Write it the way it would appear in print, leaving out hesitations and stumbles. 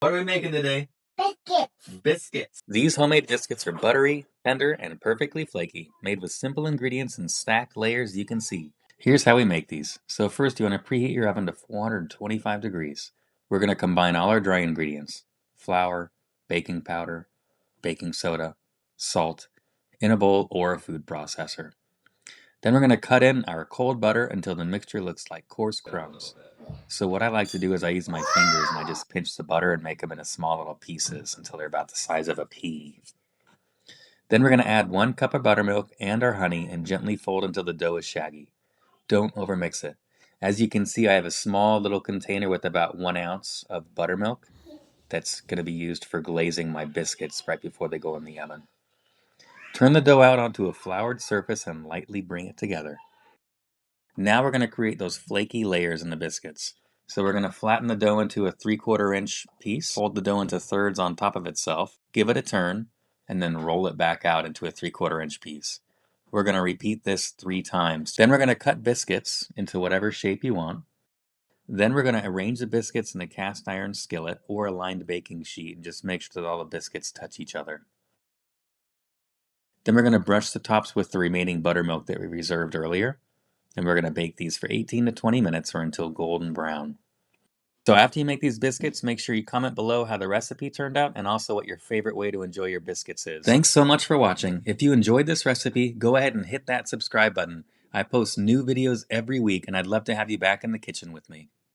What are we making today? Biscuits. These homemade biscuits are buttery, tender, and perfectly flaky, made with simple ingredients and stacked layers you can see. Here's how we make these. So first you want to preheat your oven to 425 degrees. We're going to combine all our dry ingredients: flour, baking powder, baking soda, salt, in a bowl or a food processor. Then we're going to cut in our cold butter until the mixture looks like coarse crumbs. So what I like to do is I use my fingers and I just pinch the butter and make them into small little pieces until they're about the size of a pea. Then we're going to add 1 cup of buttermilk and our honey and gently fold until the dough is shaggy. Don't overmix it. As you can see, I have a small little container with about 1 ounce of buttermilk that's going to be used for glazing my biscuits right before they go in the oven. Turn the dough out onto a floured surface and lightly bring it together. Now we're going to create those flaky layers in the biscuits. So we're going to flatten the dough into a 3/4 inch piece, fold the dough into thirds on top of itself, give it a turn, and then roll it back out into a 3/4 inch piece. We're going to repeat this 3 times. Then we're going to cut biscuits into whatever shape you want. Then we're going to arrange the biscuits in a cast iron skillet or a lined baking sheet and just make sure that all the biscuits touch each other. Then we're going to brush the tops with the remaining buttermilk that we reserved earlier. And we're going to bake these for 18 to 20 minutes or until golden brown. So after you make these biscuits, make sure you comment below how the recipe turned out and also what your favorite way to enjoy your biscuits is. Thanks so much for watching. If you enjoyed this recipe, go ahead and hit that subscribe button. I post new videos every week and I'd love to have you back in the kitchen with me.